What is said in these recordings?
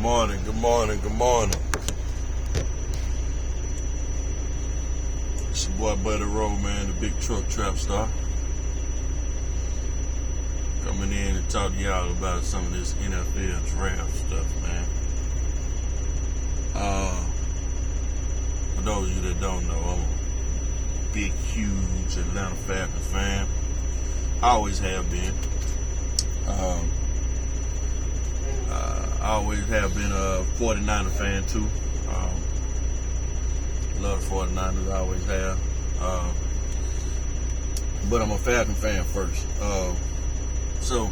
morning, good morning, good morning. It's your boy Buddy Rowe, man, the big truck trap star. Coming in and talk to y'all about some of this NFL draft stuff, man. For those of you that don't know, I'm a big, huge Atlanta Falcons fan. I always have been. I always have been a 49er fan too. Love the 49ers, I always have. But I'm a Falcon fan first. So,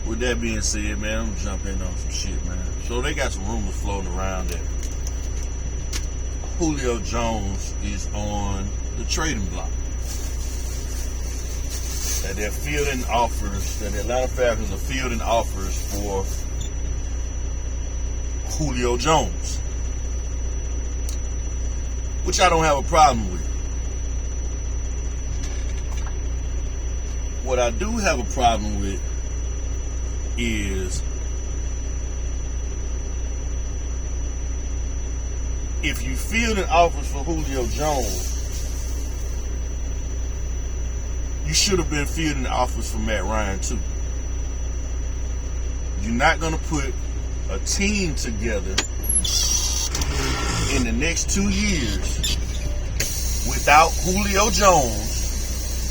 with that being said, man, I'm gonna jump in on some shit, man. So they got some rumors floating around that Julio Jones is on the trading block. That they're fielding offers, that the Atlanta Falcons are fielding offers for Julio Jones, which I don't have a problem with. What I do have a problem with is if you fielding offers for Julio Jones, you should have been fielding offers for Matt Ryan too. You're not going to put a team together in the next 2 years without Julio Jones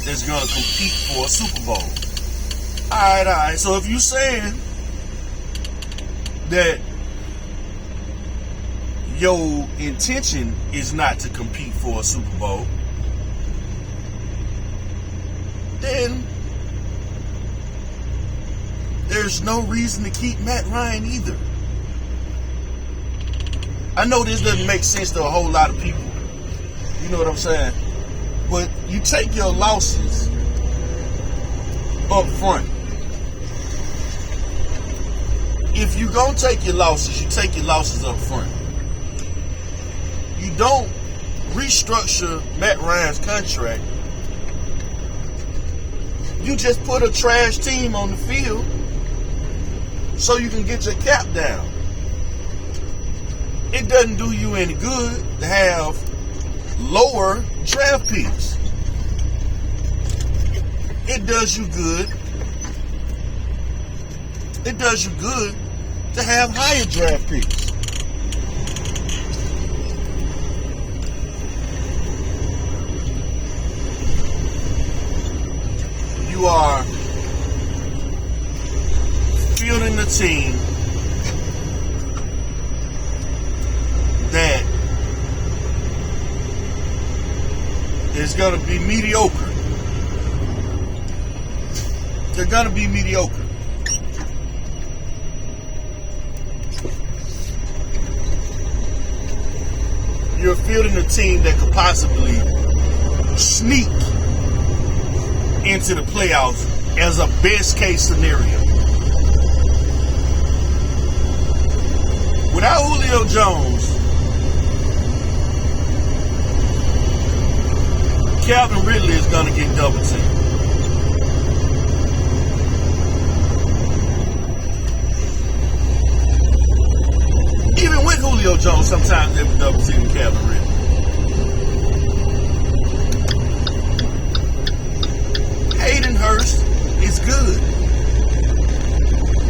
that's going to compete for a Super Bowl. All right. So if you're saying that your intention is not to compete for a Super Bowl, then there's no reason to keep Matt Ryan either. I know this doesn't make sense to a whole lot of people. You know what I'm saying? But you take your losses up front. If you're going to take your losses, you take your losses up front. You don't restructure Matt Ryan's contract. You just put a trash team on the field so you can get your cap down. It doesn't do you any good to have lower draft picks. It does you good. It does you good to have higher draft picks. You are fielding the team that is going to be mediocre. They're going to be mediocre. You're fielding a team that could possibly sneak into the playoffs as a best case scenario. Without Julio Jones, Calvin Ridley is going to get double teamed. Even with Julio Jones, sometimes they will double team Calvin Ridley. Hayden Hurst is good,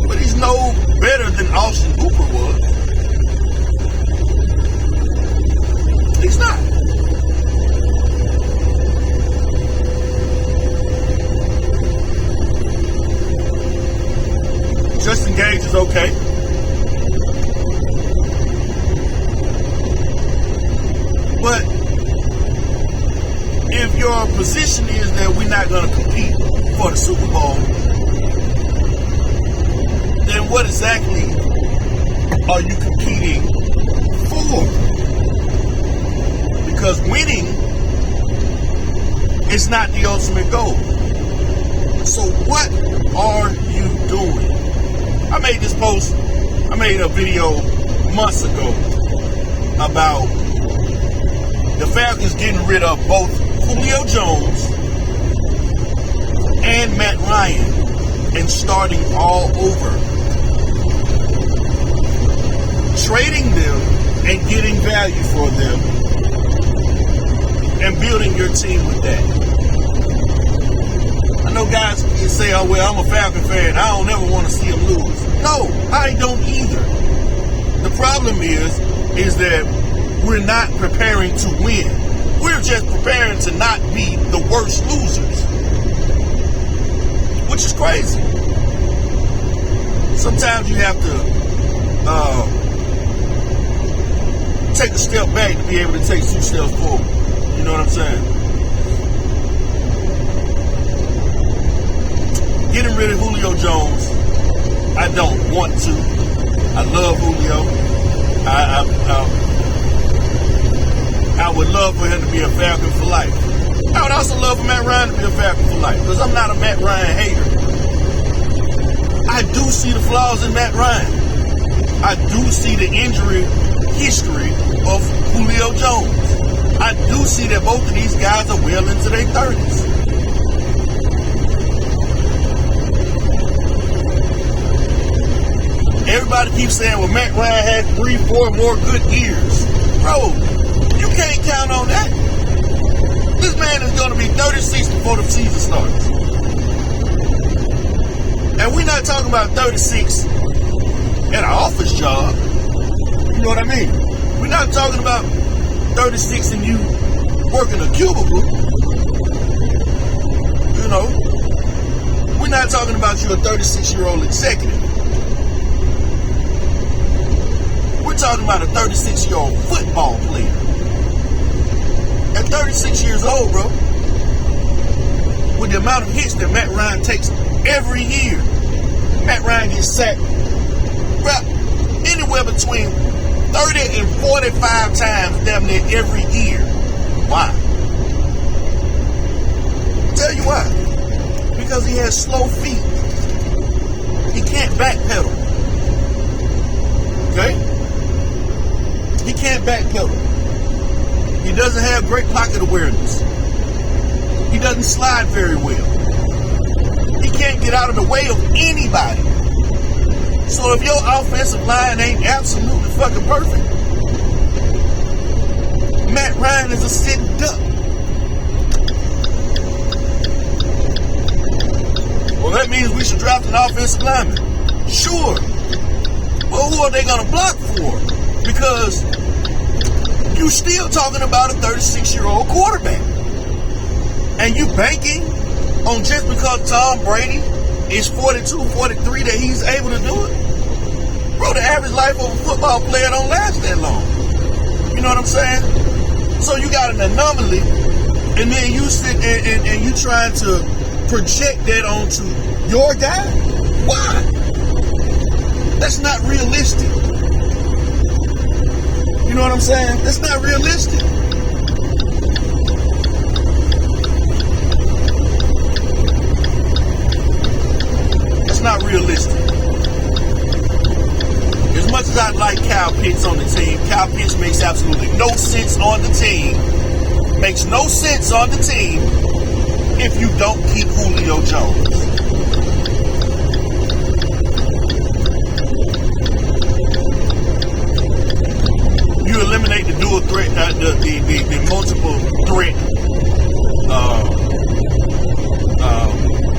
but he's no better than Austin Hooper was. He's not. Justin Gage is okay. But if your position is that we're not going to compete for the Super Bowl, then what exactly are you competing for? Because winning is not the ultimate goal. So what are you doing? I made a video months ago about the Falcons getting rid of both Julio Jones and Matt Ryan and starting all over. trading them and getting value for them and building your team with that. I know guys say, oh, well, I'm a Falcon fan. I don't ever want to see them lose. No, I don't either. The problem is that we're not preparing to win. We're just preparing to not be the worst losers, which is crazy. Sometimes you have to take a step back to be able to take 2 steps forward. You know what I'm saying? Getting rid of Julio Jones, I don't want to. I love Julio. I would love for him to be a Falcon for life. I would also love for Matt Ryan to be a Falcon for life, because I'm not a Matt Ryan hater. I do see the flaws in Matt Ryan. I do see the injury history of Julio Jones. I do see that both of these guys are well into their 30s. Everybody keeps saying, well, Matt Ryan had 3-4 more good years. Bro, you can't count on that. This man is going to be 36 before the season starts. And we're not talking about 36 at an office job. You know what I mean? We're not talking about 36 and you working a cubicle. You know? We're not talking about you a 36-year-old executive. We're talking about a 36-year-old football player. At 36 years old, bro, with the amount of hits that Matt Ryan takes every year, Matt Ryan gets sacked anywhere between 30 and 45 times damn near every year. Why? I'll tell you why. Because he has slow feet. He can't backpedal. Okay? He can't backpedal. He doesn't have great pocket awareness. He doesn't slide very well. He can't get out of the way of anybody. So if your offensive line ain't absolutely fucking perfect, Matt Ryan is a sitting duck. Well, that means we should draft an offensive lineman. Sure. Well, who are they going to block for? Because you're still talking about a 36-year-old quarterback. And you banking on just because Tom Brady is 42, 43 that he's able to do it? Bro, the average life of a football player don't last that long. You know what I'm saying? So you got an anomaly, and then you sit and you trying to project that onto your guy? Why? That's not realistic. You know what I'm saying? That's not realistic. That's not realistic. As much as I like Kyle Pitts on the team, Kyle Pitts makes absolutely no sense on the team. Makes no sense on the team if you don't keep Julio Jones. You eliminate the dual threat, the multiple threat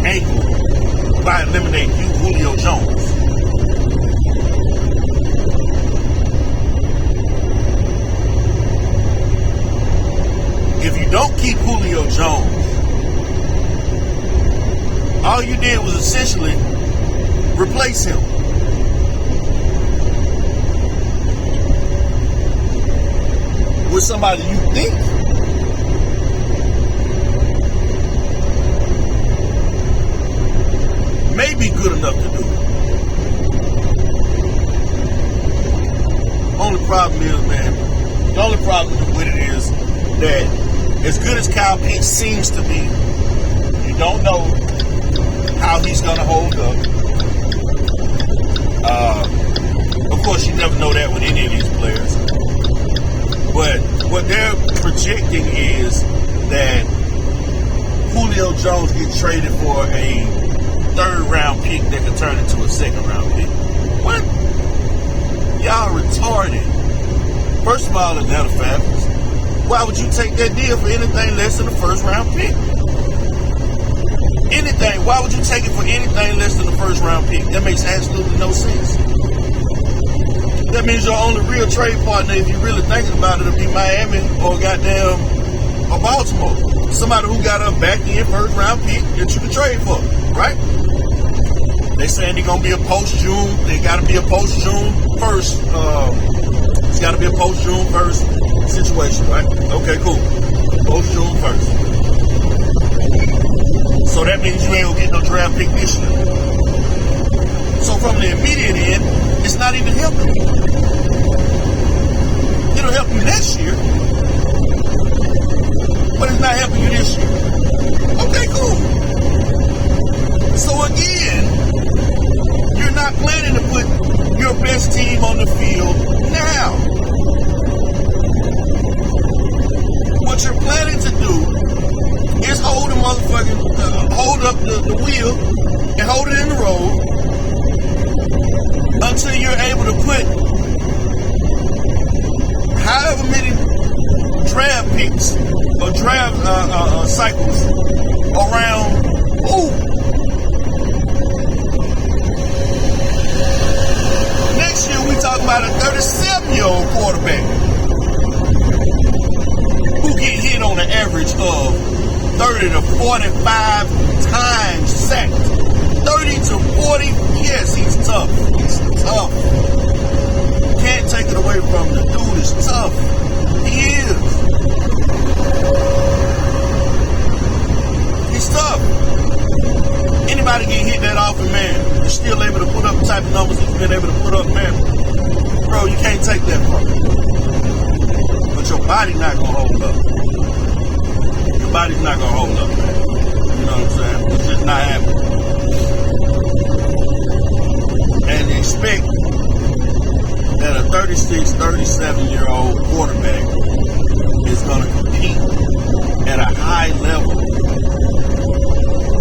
angle by eliminating Julio Jones. If you don't keep Julio Jones, all you did was essentially replace him. With somebody you think may be good enough to do it. Only problem is, man, the only problem with it is that as good as Kyle Pitts seems to be, you don't know how he's going to hold up. Of course, you never know that with any of these players. But what they're projecting is that Julio Jones gets traded for a 3rd round pick that could turn into a 2nd round pick. What? Y'all retarded. started. First of all, Atlanta Falcons, why would you take that deal for anything less than the first round pick? Anything. Why would you take it for anything less than the first round pick? That makes absolutely no sense. That means your only real trade partner, if you're really thinking about it, will be Miami or goddamn or Baltimore. Somebody who got a back-end first round pick that you can trade for, right? They saying they're gonna be a post-June. They gotta be a post-June first. It's gotta be a post-June first situation, right? Okay, cool. Post-June first. So that means you ain't gonna get no draft pick this year. So from the immediate end, it's not even helping you. It'll help you next year, but it's not helping you this year. Okay, cool. So again, you're not planning to put your best team on the field now. What you're planning to do is hold the motherfucking, hold up the wheel and hold it in the road until you're able to put however many draft picks or draft cycles around who? Next year we talking about a 37-year-old quarterback who get hit on an average of 30 to 45 times sacked. 30 to 40, yes, he's tough. He's tough. Can't take it away from him. The dude is tough. He is. He's tough. Anybody get hit that often, man, you're still able to put up the type of numbers he's been able to put up, man. Bro, you can't take that from him. But your body not going to hold up. Your body's not going to hold up, man. You know what I'm saying? It's just not happening. And expect that a 36, 37-year-old quarterback is going to compete at a high level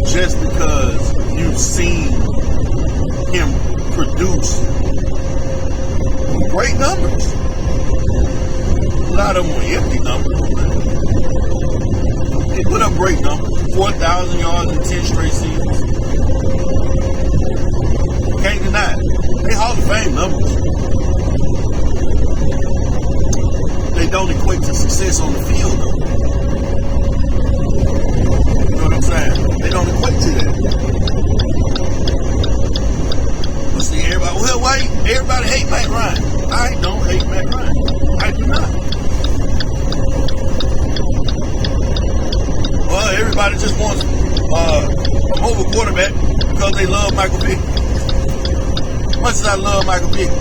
just because you've seen him produce great numbers. A lot of them were empty numbers. He put up great numbers. 4,000 yards in 10 straight seasons. Can't deny it. They Hall of Fame numbers. They don't equate to success on the field, though. You know what I'm saying? They don't equate to that. But see, everybody hate Matt Ryan. I don't hate Matt Ryan. I do not. Well, everybody just wants a mobile quarterback because they love Michael Vick. Much as I love Michael Vick,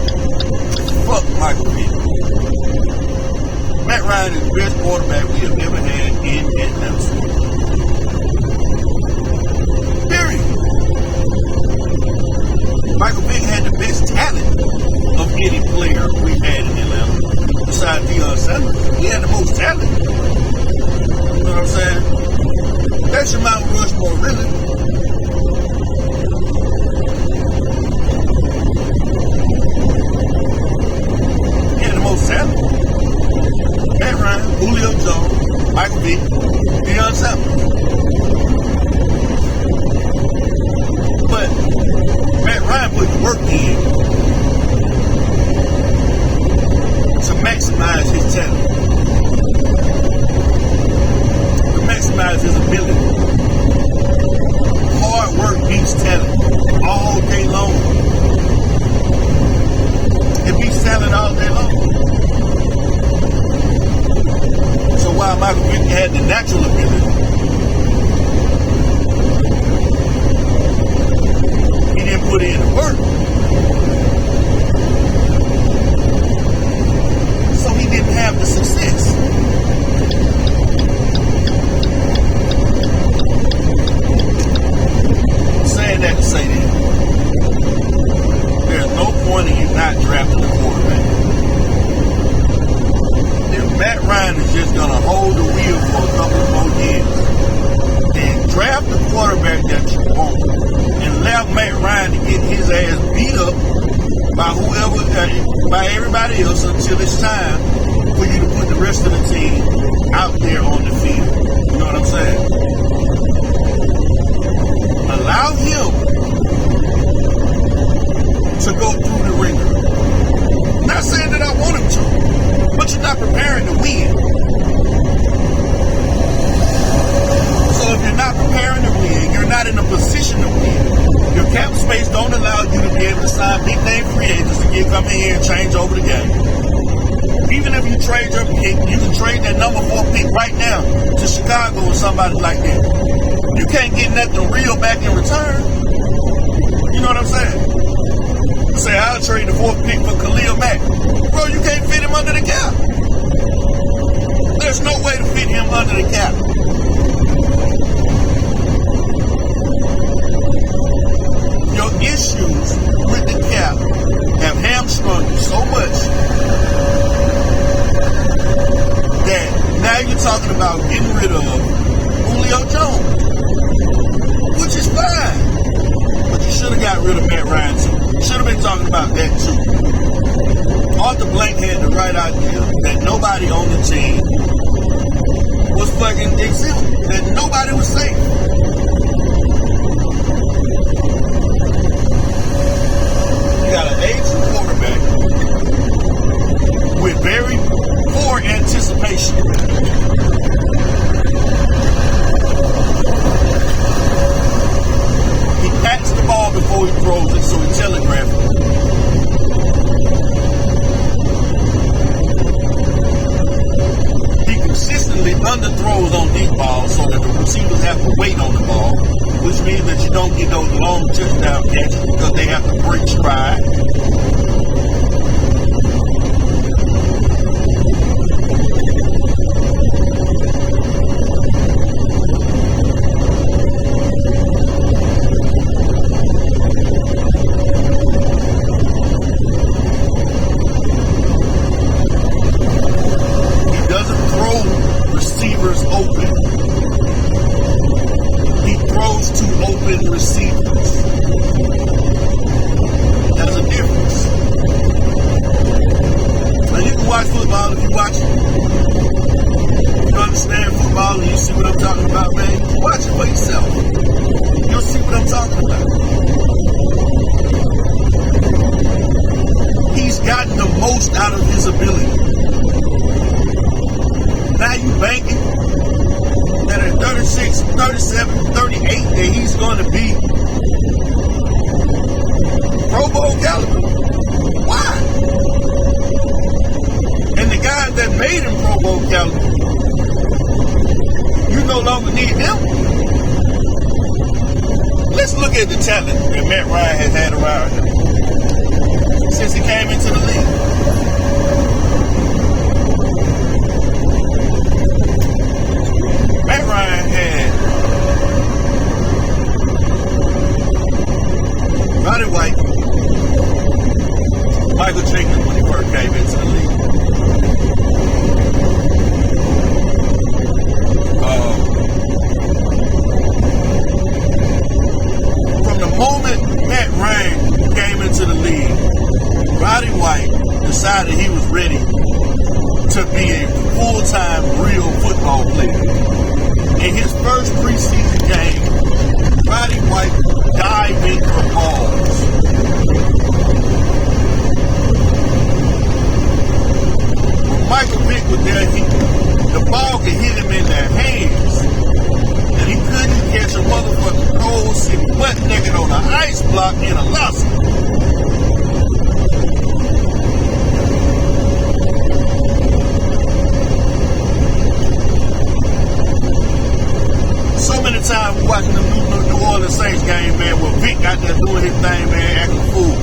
fuck Michael Vick. Matt Ryan is the best quarterback we have ever had in Atlanta. Period. Michael Vick had the best talent of any player we had in Atlanta. Besides Deion Sanders, he had the most talent. You know what I'm saying? That's your Mount Rushmore, really. Talent. Matt Ryan, Julio Jones, Michael Vick, Deion Sanders. But Matt Ryan put the work in to maximize his talent, to maximize his ability. Hard work beats talent all day long. It beats talent all day long. So while Michael Vick had the natural ability, he didn't put in the work. So he didn't have the success. I'm saying that to say that there's no point in you not drafting a quarterback. Matt Ryan is just going to hold the wheel for a couple more years. Then draft the quarterback that you want and allow Matt Ryan to get his ass beat up by whoever, by everybody else until it's time for you to put the rest of the team out there on the field. You know what I'm saying? Allow him to go through the ringer. I'm not saying that I want him to, but you're not preparing to win. So if you're not preparing to win, you're not in a position to win. Your cap space don't allow you to be able to sign big name free agents to come in here and change over the game. Even if you trade your pick, you can trade that number 4 pick right now to Chicago or somebody like that. You can't get nothing real back in return. You know what I'm saying? You say, I'll trade the 4th pick for Khalil Mack. Bro, you can't fit him under the cap. There's no way to fit him under the cap. Your issues with the cap have hamstrung you so much that now you're talking about getting rid of Julio Jones, which is fine. But you should have got rid of Matt Ryan too. You should have been talking about that too. Arthur Blank had the right idea that nobody on the team was fucking exempt, that nobody was safe. You got an aging quarterback with very poor anticipation. He pats the ball before he throws it, so he telegraphs it. He consistently underthrows on deep balls so that the receivers have to wait on the ball, which means that you don't get those long touchdown catches because they have to break stride. He doesn't throw receivers open. He throws to open receivers. There's a difference. Now you can watch football if you watch it. You understand football and you see what I'm talking about, man. Watch it for yourself. You'll see what I'm talking about. He's gotten the most out of his ability. Now you banking that at 36, 37, 38 that he's going to be Pro Bowl caliber. Why? And the guys that made him Pro Bowl caliber, you no longer need them. Let's look at the talent that Matt Ryan has had around him since he came into the league. Matt Ryan had Roddy White, Michael Jenkins when he first came into the league. From the moment Matt Ryan came into the league, Roddy White decided he was ready to be a full-time real football player. In his first preseason game, Roddy White diving for balls. When Michael Vick was there, the ball could hit him in their hands. And he couldn't catch a motherfucking cold sitting butt naked on an ice block in Alaska. So many times watching the New Orleans Saints game, man, where Vic got there doing his thing, man, acting a fool.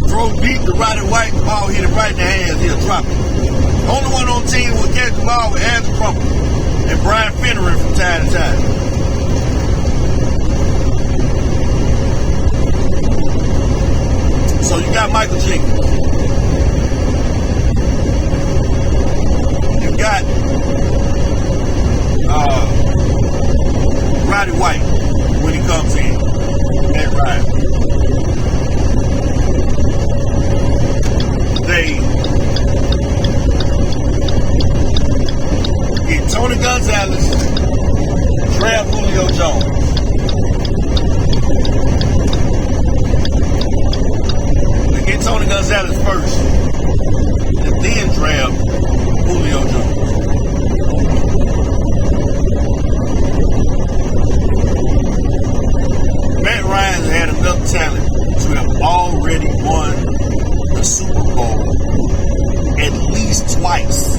Throw deep to Roddy White, the ball hit him right in the hands, he'll drop it. The only one on the team will catch the ball with Andrew Crumpler and Brian Finneran from time to time. So you got Michael Jenkins. You got Roddy White when he comes in. Matt Ryan. Gonzalez first, and then draft Julio Jones. Matt Ryan had enough talent to have already won the Super Bowl at least twice.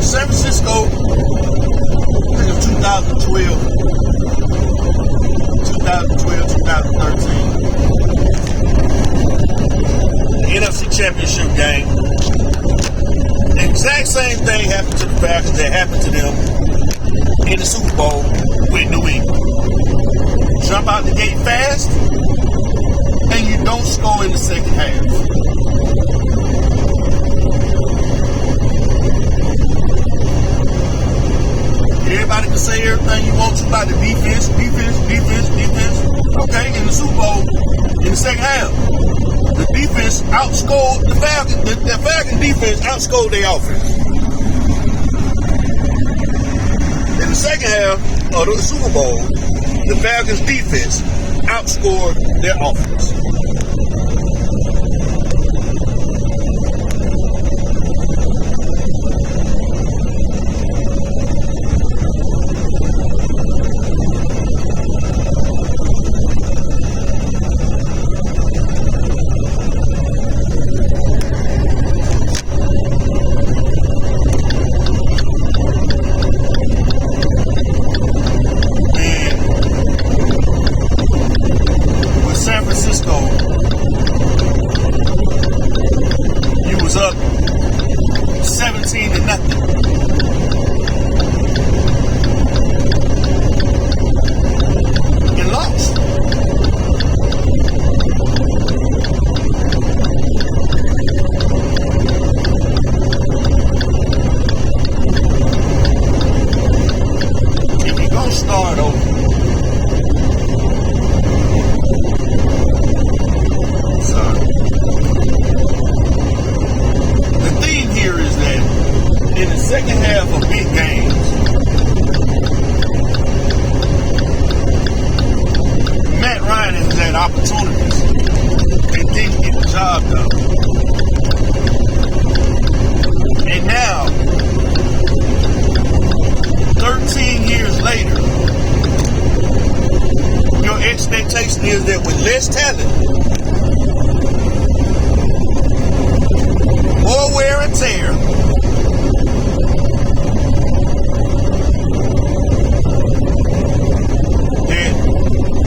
San Francisco, I think it was 2012, 2013. The NFC Championship game. The exact same thing happened to the Falcons that happened to them in the Super Bowl with New England. Jump out the gate fast, and you don't score in the second half. Everybody can say everything you want to about the defense. Okay, in the Super Bowl, in the second half, the defense outscored the Falcons. The Falcon defense outscored their offense. In the second half of the Super Bowl, the Falcons defense outscored their offense. Up 17-0. And lost. If you're gonna start over, in the second half of big games, Matt Ryan has had opportunities and didn't get the job done. And now, 13 years later, your expectation is that with less talent, more wear and tear,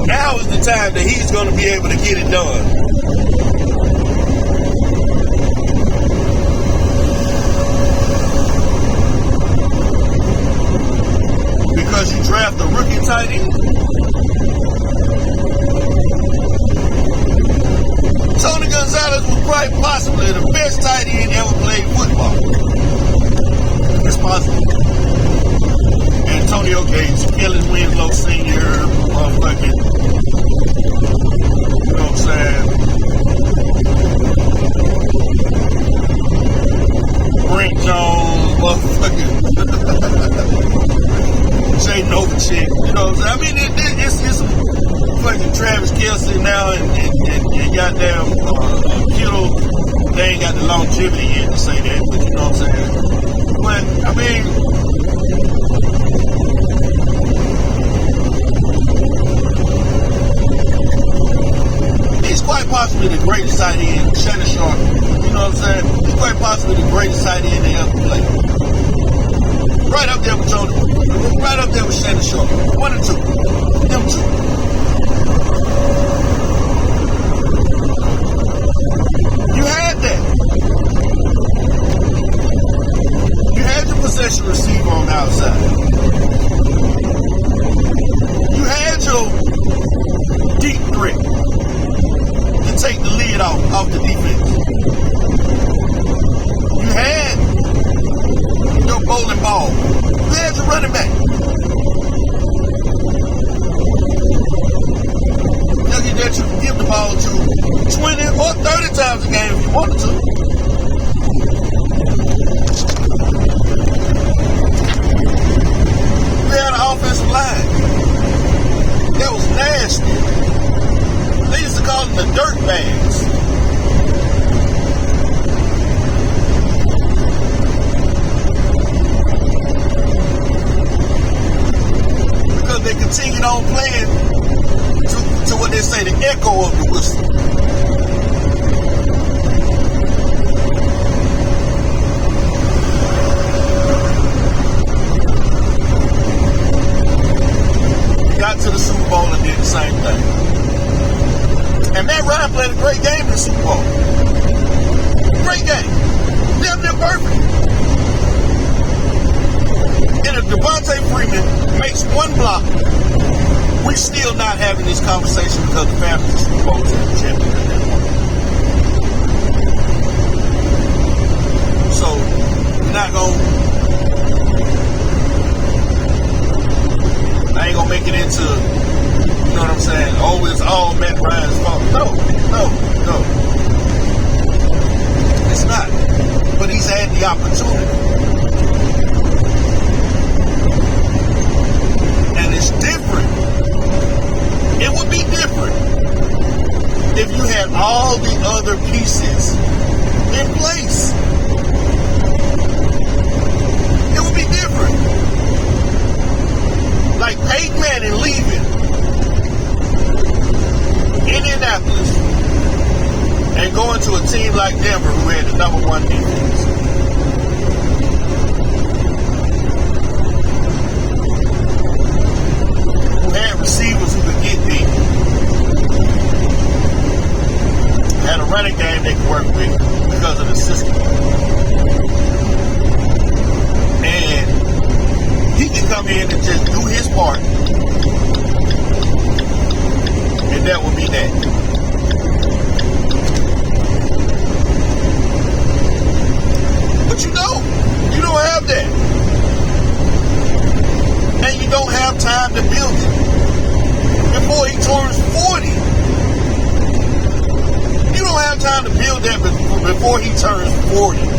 now is the time that he's going to be able to get it done. Because you draft a rookie tight end. Tony Gonzalez was quite possibly the best tight end ever played football. It's possible. Antonio Gates, Kelly Winslow Sr., motherfucking, you know what I'm saying? Brent Jones, motherfucking Jay Novacek, you know what I'm saying? I mean, it's fucking Travis Kelce now and goddamn Kittle. They ain't got the longevity yet to say that, but you know what I'm saying? But, I mean, quite possibly the greatest tight end, Shannon Sharp. You know what I'm saying? He's quite possibly the greatest tight end they ever played. Right up there with Tony. Right up there with Shannon Sharp. 1 and 2. Them two. You had that. You had your possession receiver on the outside. You had your deep threat. Take the lid off the defense. You had your bowling ball. You had your running back. on playing to what they say, the echo of the whistle. Got to the Super Bowl and did the same thing. And Matt Ryan played a great game in the Super Bowl. Great game. Damn near perfect. And if Devontae Freeman makes one block, we're still not having this conversation because the Falcons are Super Bowl champion at that point. So, we're not going to... I ain't gonna make it into, you know what I'm saying? Oh, it's all Matt Ryan's fault. No. It's not. But he's had the opportunity. And it's different. It would be different if you had all the other pieces in place. It would be different. Like Peyton Manning leaving Indianapolis and going to a team like Denver who had the #1 defense. Who had receivers who could get deep. Had a running game they could work with because of the system. And he can come in and just do his part, and that would be that. But you don't have that. And you don't have time to build it before he turns 40. You don't have time to build that before he turns 40.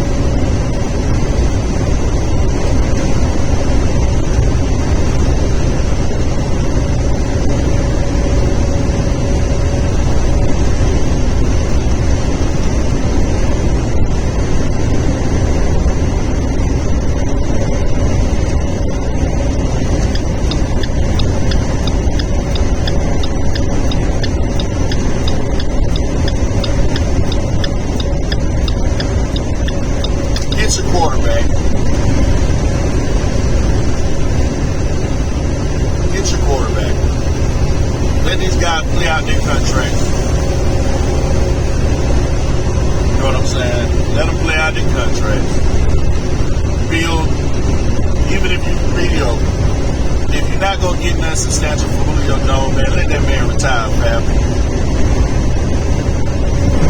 Substantial for Julio Jones, man. Let that man retire, family.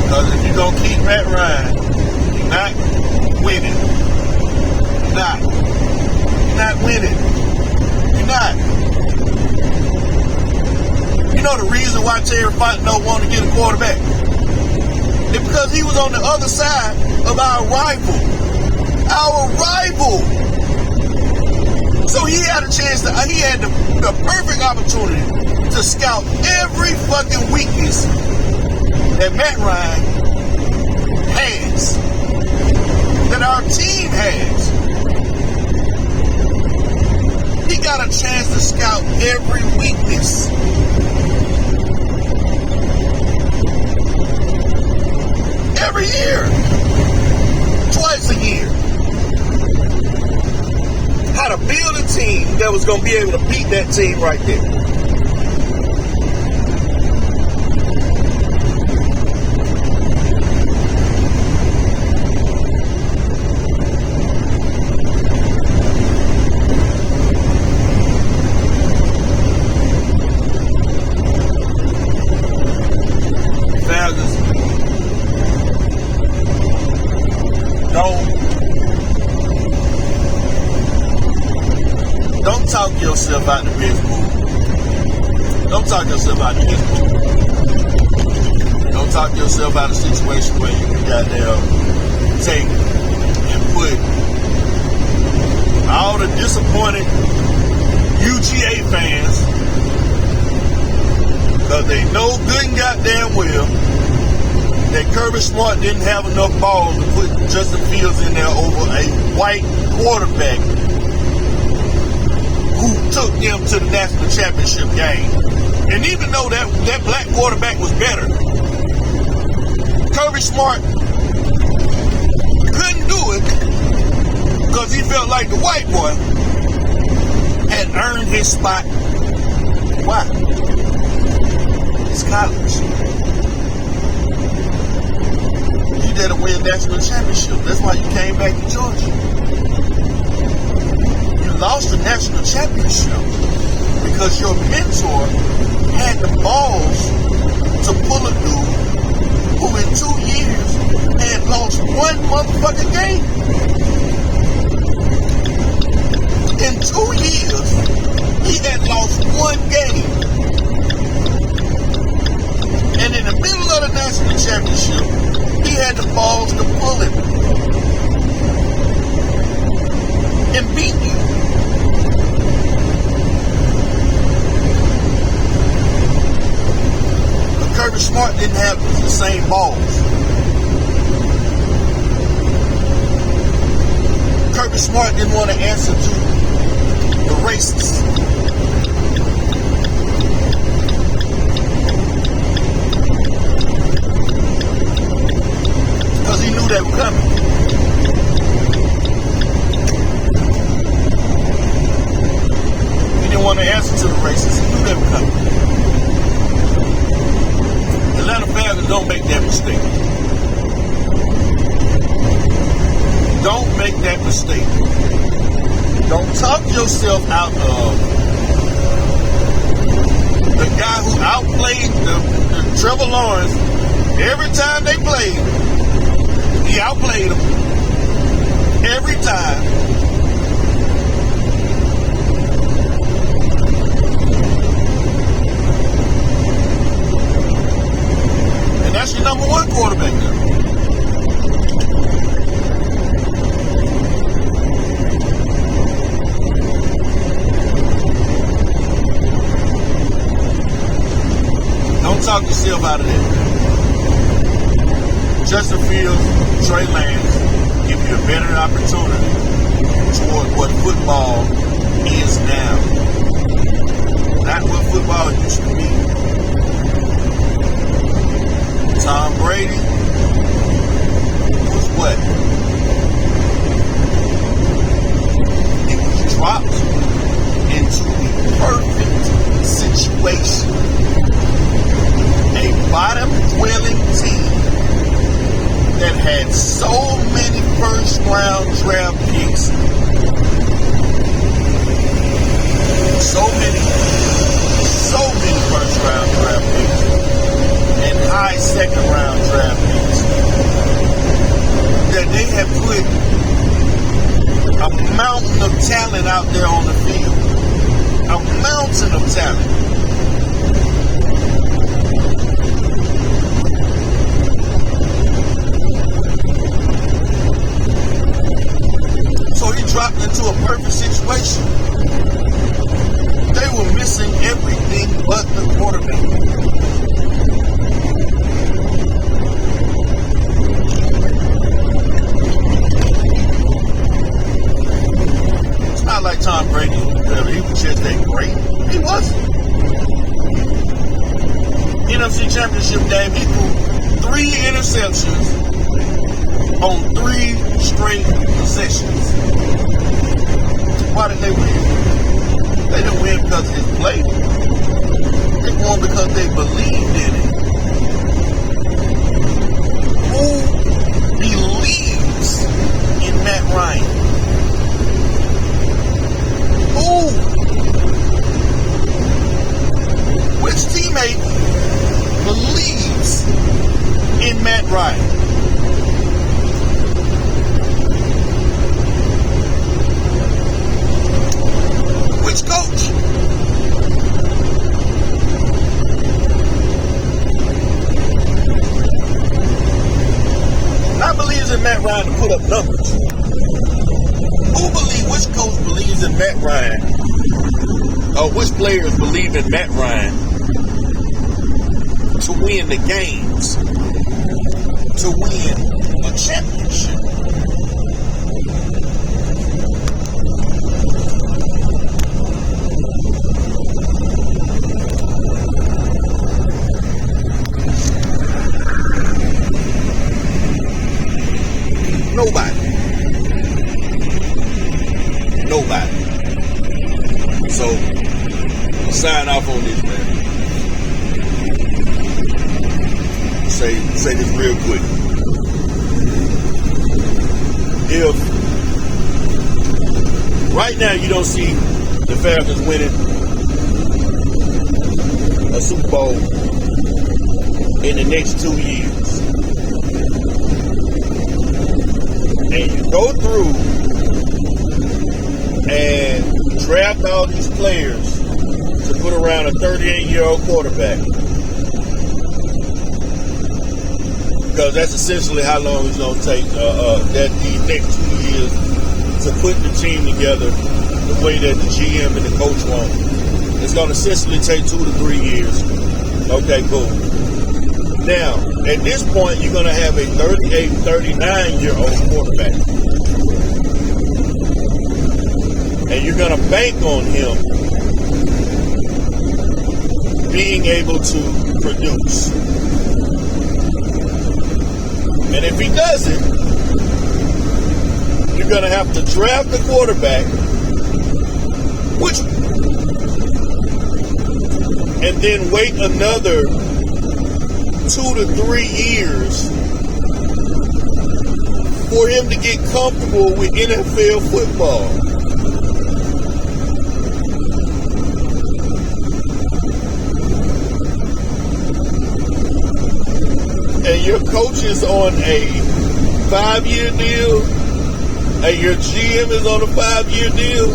Because if you're going to keep Matt Ryan, you're not winning. You're not. You're not winning. You're not. You know the reason why Terry Fontenot wanted to get a quarterback? It's because he was on the other side of our rival. Our rival. So he had a chance to, he had the perfect opportunity to scout every fucking weakness that Matt Ryan has, that our team has. He got a chance to scout every weakness. Every year. Twice a year. How to build a team that was going to be able to beat that team right there. Falcons, don't talk yourself out the best move. Don't talk yourself out the best move. Don't talk yourself out of a situation where you can goddamn take and put all the disappointed UGA fans, because they know good and goddamn well that Kirby Smart didn't have enough balls to put Justin Fields in there over a white quarterback who took them to the national championship game. And even though that black quarterback was better, Kirby Smart couldn't do it because he felt like the white boy had earned his spot. Why? It's college. You didn't win national championship. That's why you came back to Georgia. You lost the national championship because your mentor had the balls to pull a dude who in 2 years had lost one motherfucking game. In 2 years, he had lost one game. And in the middle of the national championship, he had the balls to pull it and beat you. But Kirby Smart didn't have the same balls. Kirby Smart didn't want to answer to the racists. Because he knew they were coming. He didn't want to answer to the racists. He knew they were coming. Atlanta Falcons don't make that mistake. Don't make that mistake. Don't talk yourself out of the guy who outplayed the Trevor Lawrence every time they played. He outplayed him every time. And that's your number one quarterback now. Don't talk yourself out of that. Justin Fields, Trey Lance give you a better opportunity toward what football is now. Not what football used to be. Tom Brady was what? He was dropped into the perfect situation. A bottom-dwelling team that had so many first-round draft picks, so many first-round draft picks, and high second-round draft picks, that they had put a mountain of talent out there on the field. A mountain of talent. So he dropped into a perfect situation. They were missing everything but the quarterback. It's not like Tom Brady. He was just that great. He wasn't. NFC Championship game, he threw 3 interceptions on 3 straight possessions. Why did they win? They didn't win because of his play. They won because they believed in it. Who believes in Matt Ryan? Who? Which teammate believes in Matt Ryan? Which coach? Not believes in Matt Ryan to put up numbers. Which coach believes in Matt Ryan? Or which players believe in Matt Ryan to win the games? To win a championship? So, sign off on this, man. Say this real quick. If right now you don't see the Falcons winning a Super Bowl in the next 2 years, and you go through and draft all these players to put around a 38-year-old quarterback, because that's essentially how long it's going to take that the next 2 years to put the team together the way that the GM and the coach want. It's going to essentially take 2 to 3 years. Okay, cool. Now, at this point, you're going to have a 38, 39-year-old quarterback. And you're going to bank on him being able to produce. And if he doesn't, you're going to have to draft the quarterback, and then wait another 2 to 3 years for him to get comfortable with NFL football. And your coach is on a 5-year deal, and your GM is on a 5-year deal.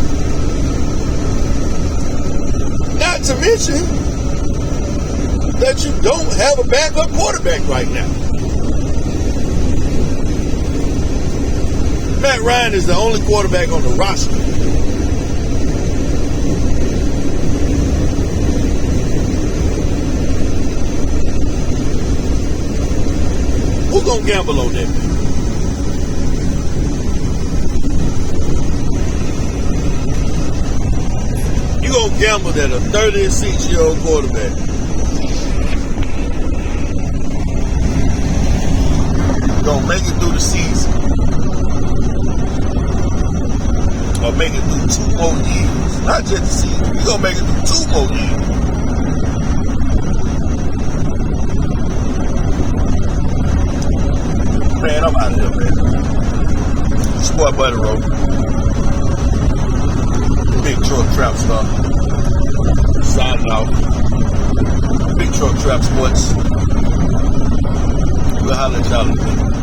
Not to mention that you don't have a backup quarterback right now. Matt Ryan is the only quarterback on the roster. Who's going to gamble on that? You're going to gamble that a 36-year-old quarterback going to make it through the season, or make it through 2 more years. Not just the season. You're going to make it through 2 more years. Man, I'm out of here, man. It's your boy Buddy Rowe. Big Truck Trap Star. Signing off. Big Truck Trap Sports. We'll holler at y'all again.